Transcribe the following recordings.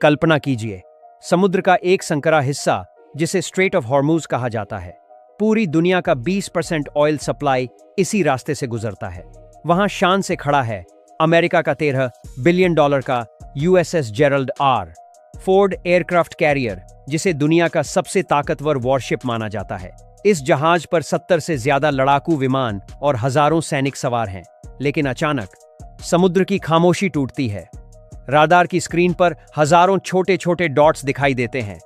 कल्पना कीजिए, समुद्र का एक संकरा हिस्सा जिसे स्ट्रेट ऑफ हॉर्मुज कहा जाता है, पूरी दुनिया का 20% ऑयल सप्लाई इसी रास्ते से गुजरता है। वहां शान से खड़ा है अमेरिका का $13 बिलियन का USS Gerald R Ford aircraft carrier, जिसे दुनिया का सबसे ताकतवर वॉरशिप माना जाता है। इस जहाज पर 70 से ज्यादा लड़ाकू विमान और हजारों सैनिक सवार हैं। लेकिन अचानक समुद्र की खामोशी टूटती है। राडार की स्क्रीन पर हजारों छोटे छोटे डॉट्स दिखाई देते हैं।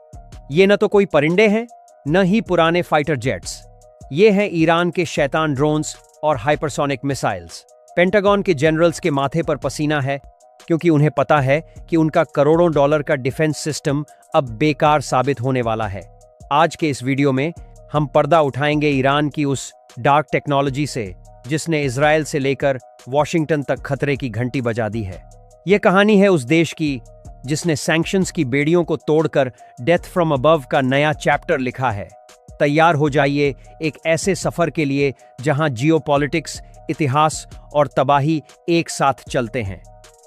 ये न तो कोई परिंदे हैं, न ही पुराने फाइटर जेट्स। ये हैं ईरान के शैतान ड्रोन्स और हाइपरसोनिक मिसाइल्स। पेंटागन के जनरल्स के माथे पर पसीना है, क्योंकि उन्हें पता है कि उनका करोड़ों डॉलर का डिफेंस सिस्टम अब बेकार साबित होने वाला है। आज के इस वीडियो में हम पर्दा उठाएंगे ईरान की उस डार्क टेक्नोलॉजी से, जिसने इजराइल से लेकर वॉशिंगटन तक खतरे की घंटी बजा दी है। यह कहानी है उस देश की जिसने सैंक्शंस की बेड़ियों को तोड़कर डेथ फ्रॉम अबव का नया चैप्टर लिखा है। तैयार हो जाइए एक ऐसे सफर के लिए जहां जियोपॉलिटिक्स, इतिहास और तबाही एक साथ चलते हैं।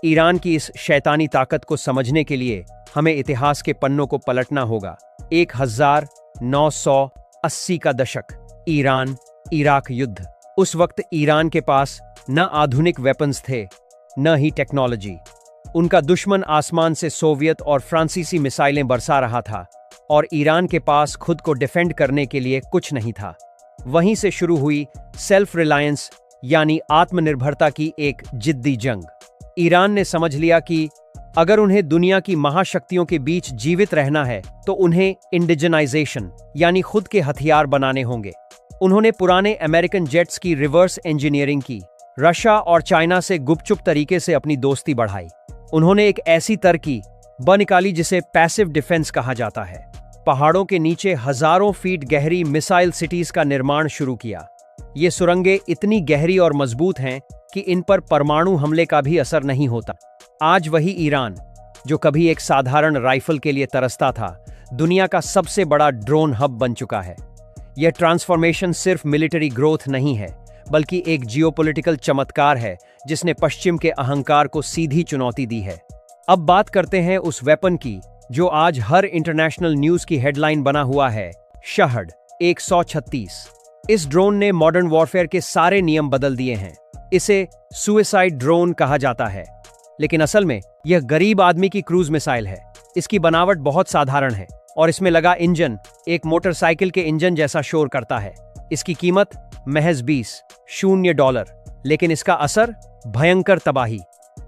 ईरान की इस शैतानी ताकत को समझने के लिए हमें इतिहास के पन्नों को पलटना होगा। 1980 का दशक, ईरान इराक युद्ध। उस वक्त ईरान के पास न आधुनिक वेपन्स थे, न ही टेक्नोलॉजी। उनका दुश्मन आसमान से सोवियत और फ्रांसीसी मिसाइलें बरसा रहा था, और ईरान के पास खुद को डिफेंड करने के लिए कुछ नहीं था। वहीं से शुरू हुई सेल्फ रिलायंस यानी आत्मनिर्भरता की एक जिद्दी जंग। ईरान ने समझ लिया कि अगर उन्हें दुनिया की महाशक्तियों के बीच जीवित रहना है तो उन्हें इंडिजनाइजेशन यानी खुद के हथियार बनाने होंगे। उन्होंने पुराने अमेरिकन जेट्स की रिवर्स इंजीनियरिंग की, रशिया और चाइना से गुपचुप तरीके से अपनी दोस्ती बढ़ाई। उन्होंने एक ऐसी तरकीब निकाली जिसे पैसिव डिफेंस कहा जाता है। पहाड़ों के नीचे हजारों फीट गहरी मिसाइल सिटीज का निर्माण शुरू किया। ये सुरंगें इतनी गहरी और मजबूत हैं कि इन पर परमाणु हमले का भी असर नहीं होता। आज वही ईरान, जो कभी एक साधारण राइफल के लिए तरसता था, दुनिया का सबसे बड़ा ड्रोन हब बन चुका है। यह ट्रांसफॉर्मेशन सिर्फ मिलिट्री ग्रोथ नहीं है, बल्कि एक जियोपॉलिटिकल चमत्कार है जिसने पश्चिम के अहंकार को सीधी चुनौती दी है। अब बात करते हैं उस वेपन की जो आज हर इंटरनेशनल न्यूज की हेडलाइन बना हुआ है, शहड 136। इस ड्रोन ने मॉडर्न वॉरफेयर के सारे नियम बदल दिए हैं। इसे सुइसाइड ड्रोन कहा जाता है, लेकिन असल में यह गरीब आदमी की क्रूज मिसाइल है। इसकी बनावट बहुत साधारण है और इसमें लगा इंजन एक मोटरसाइकिल के इंजन जैसा शोर करता है। इसकी कीमत महज $20, लेकिन इसका असर भयंकर तबाही।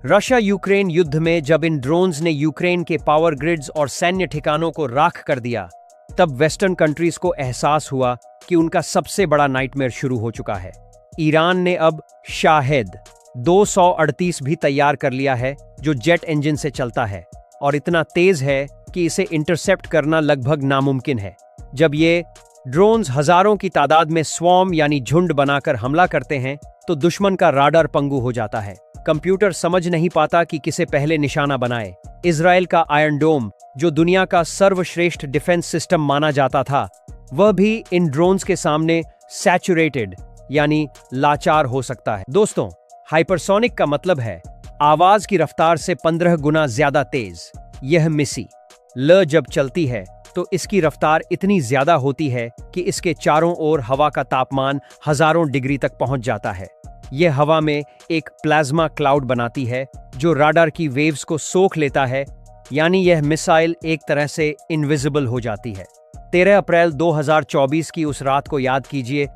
रशिया यूक्रेन युद्ध में जब इन ड्रोन्स ने यूक्रेन के पावर ग्रिड्स और सैन्य ठिकानों को राख कर दिया, तब वेस्टर्न कंट्रीज को एहसास हुआ कि उनका सबसे बड़ा नाइटमेयर शुरू हो चुका है। ईरान ने अब शाहेद 238 भी तैयार कर लिया है, जो जेट इंजन से चलता है और इतना तेज है कि इसे इंटरसेप्ट करना लगभग नामुमकिन है। जब ये ड्रोन्स हजारों की तादाद में स्वॉर्म यानी झुंड बनाकर हमला करते हैं, तो दुश्मन का राडार पंगु हो जाता है। कंप्यूटर समझ नहीं पाता कि किसे पहले निशाना बनाए। इजराइल का आयरन डोम, जो दुनिया का सर्वश्रेष्ठ डिफेंस सिस्टम माना जाता था, वह भी इन ड्रोन्स के सामने सैचुरेटेड यानी लाचार हो सकता है। दोस्तों, हाइपरसोनिक का मतलब है आवाज की रफ्तार से 15 गुना ज्यादा तेज। यह मिसी ल जब चलती है तो इसकी रफ्तार इतनी ज्यादा होती है कि इसके चारों ओर हवा का तापमान हजारों डिग्री तक पहुंच जाता है। यह हवा में एक प्लाज्मा क्लाउड बनाती है जो राडार की वेव्स को सोख लेता है, यानी यह मिसाइल एक तरह से इनविजिबल हो जाती है। 13 अप्रैल 2024 की उस रात को याद कीजिए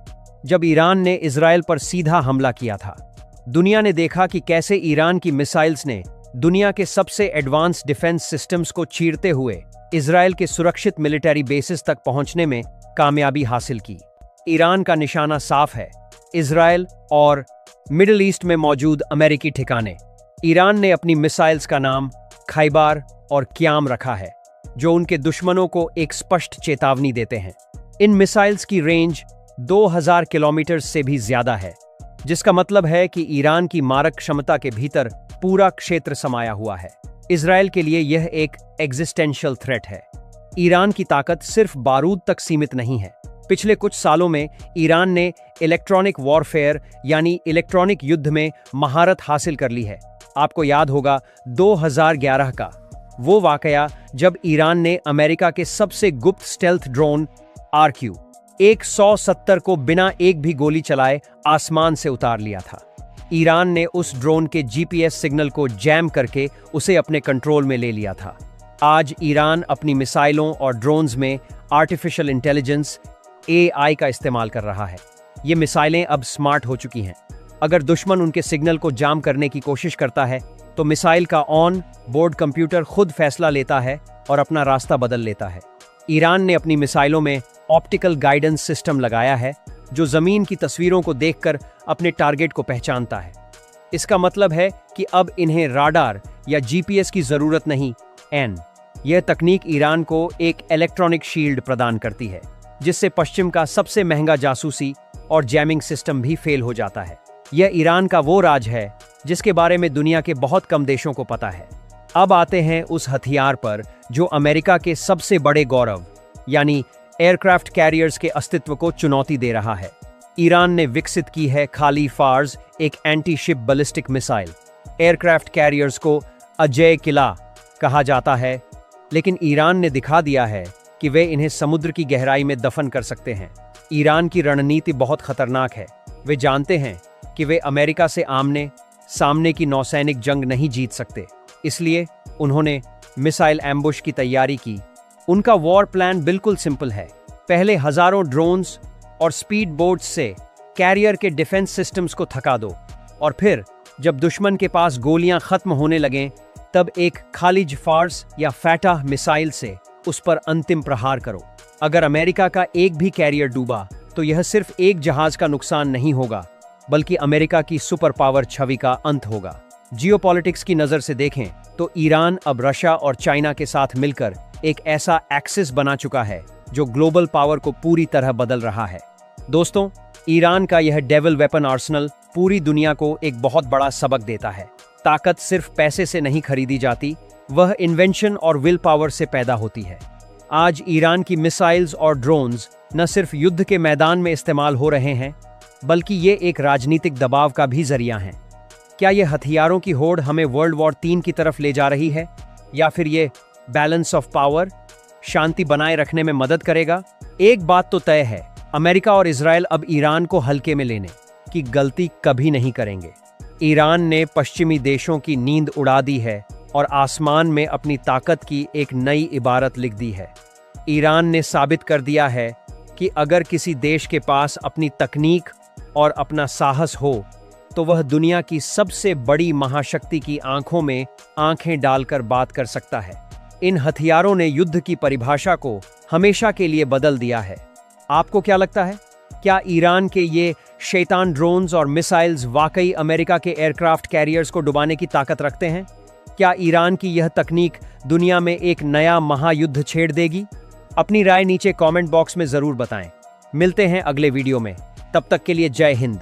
जब ईरान ने इजराइल पर सीधा हमला किया था। दुनिया ने देखा कि कैसे ईरान की मिसाइल्स ने दुनिया के सबसे एडवांस डिफेंस सिस्टम्स को चीरते हुए इजराइल के सुरक्षित मिलिट्री बेसिस तक पहुंचने में कामयाबी हासिल की। ईरान का निशाना साफ है, इजराइल और मिडिल ईस्ट में मौजूद अमेरिकी ठिकाने। ईरान ने अपनी मिसाइल्स का नाम खैबर और क्याम रखा है, जो उनके दुश्मनों को एक स्पष्ट चेतावनी देते हैं। इन मिसाइल्स की रेंज 2000 किलोमीटर से भी ज्यादा है, जिसका मतलब है कि ईरान की मारक क्षमता के भीतर पूरा क्षेत्र समाया हुआ है। इजराइल के लिए यह एक एग्जिस्टेंशियल थ्रेट है। ईरान की ताकत सिर्फ बारूद तक सीमित नहीं है। पिछले कुछ सालों में ईरान ने इलेक्ट्रॉनिक वॉरफेयर यानी इलेक्ट्रॉनिक युद्ध में महारत हासिल कर ली है। आपको याद होगा 2011 का वो वाकया जब ईरान ने अमेरिका के सबसे गुप्त स्टेल्थ ड्रोन RQ-170 को बिना एक भी गोली चलाए आसमान से उतार लिया था। ईरान ने उस ड्रोन के GPS सिग्नल को जैम करके उसे अपने कंट्रोल में ले लिया था। आज ईरान अपनी मिसाइलों और ड्रोन्स में आर्टिफिशियल इंटेलिजेंस AI का इस्तेमाल कर रहा है। ये मिसाइलें अब स्मार्ट हो चुकी हैं। अगर दुश्मन उनके सिग्नल को जाम करने की कोशिश करता है तो मिसाइल का ऑन बोर्ड कंप्यूटर खुद फैसला लेता है और अपना रास्ता बदल लेता है। ईरान ने अपनी मिसाइलों में ऑप्टिकल गाइडेंस सिस्टम लगाया है जो जमीन की तस्वीरों को देखकर अपने टारगेट को पहचानता है। इसका मतलब है कि अब इन्हें राडार या GPS की जरूरत नहीं। यह तकनीक ईरान को एक इलेक्ट्रॉनिक शील्ड प्रदान करती है जिससे पश्चिम का सबसे महंगा जासूसी और जैमिंग सिस्टम भी फेल हो जाता है। यह ईरान का वो राज है जिसके बारे में दुनिया के बहुत कम देशों को पता है। अब आते हैं उस हथियार पर जो अमेरिका के सबसे बड़े गौरव यानी एयरक्राफ्ट कैरियर्स के अस्तित्व को चुनौती दे रहा है। ईरान ने विकसित की है खाली फार्स, एक anti ship ballistic missile. Aircraft carriers को अजय किला कहा जाता है, लेकिन ईरान ने दिखा दिया है कि वे इन्हें समुद्र की गहराई में दफन कर सकते हैं। ईरान की रणनीति बहुत खतरनाक है। वे जानते हैं कि वे अमेरिका से आमने सामने की नौसैनिक जंग नहीं जीत सकते, इसलिए उन्होंने मिसाइल एम्बुश की तैयारी की। उनका वॉर प्लान बिल्कुल सिंपल है। पहले हजारों ड्रोन्स और स्पीड बोट्स से कैरियर के डिफेंस सिस्टम्स को थका दो और फिर जब दुश्मन के पास गोलियां खत्म होने लगें तब एक खालिज फार्स या फैटा मिसाइल से उस पर अंतिम प्रहार करो। अगर अमेरिका का एक भी कैरियर डूबा तो यह सिर्फ एक जहाज का नुकसान नहीं होगा बल्कि अमेरिका की सुपर पावर छवि का अंत होगा। जियोपॉलिटिक्स की नजर से देखें तो ईरान अब रशिया और चाइना के साथ मिलकर एक ऐसा एक्सिस बना चुका है जो ग्लोबल पावर को पूरी तरह बदल रहा है। दोस्तों, ईरान का यह डेविल वेपन आर्सेनल पूरी दुनिया को एक बहुत बड़ा सबक देता है। ताकत सिर्फ पैसे से नहीं खरीदी जाती, वह इन्वेंशन और विल पावर से पैदा होती है। आज ईरान की मिसाइल्स और ड्रोन्स न सिर्फ युद्ध के मैदान में इस्तेमाल हो रहे हैं बल्कि ये एक राजनीतिक दबाव का भी जरिया हैं। क्या ये हथियारों की होड़ हमें वर्ल्ड वॉर 3 की तरफ ले जा रही है या फिर ये बैलेंस ऑफ पावर, शांति बनाए रखने में मदद करेगा? एक बात तो तय है, अमेरिका और इजराइल अब ईरान को हल्के में लेने की गलती कभी नहीं करेंगे। ईरान ने पश्चिमी देशों की नींद उड़ा दी है और आसमान में अपनी ताकत की एक नई इबारत लिख दी है। ईरान ने साबित कर दिया है कि अगर किसी देश के पास अपनी तकनीक और अपना साहस हो तो वह दुनिया की सबसे बड़ी महाशक्ति की आंखों में आंखें डालकर बात कर सकता है। इन हथियारों ने युद्ध की परिभाषा को हमेशा के लिए बदल दिया है। आपको क्या लगता है? क्या ईरान के ये शैतान ड्रोन्स और मिसाइल्स वाकई अमेरिका के एयरक्राफ्ट कैरियर्स को डुबाने की ताकत रखते हैं? क्या ईरान की यह तकनीक दुनिया में एक नया महायुद्ध छेड़ देगी? अपनी राय नीचे कमेंट बॉक्स में जरूर बताएं। मिलते हैं अगले वीडियो में, तब तक के लिए जय हिंद।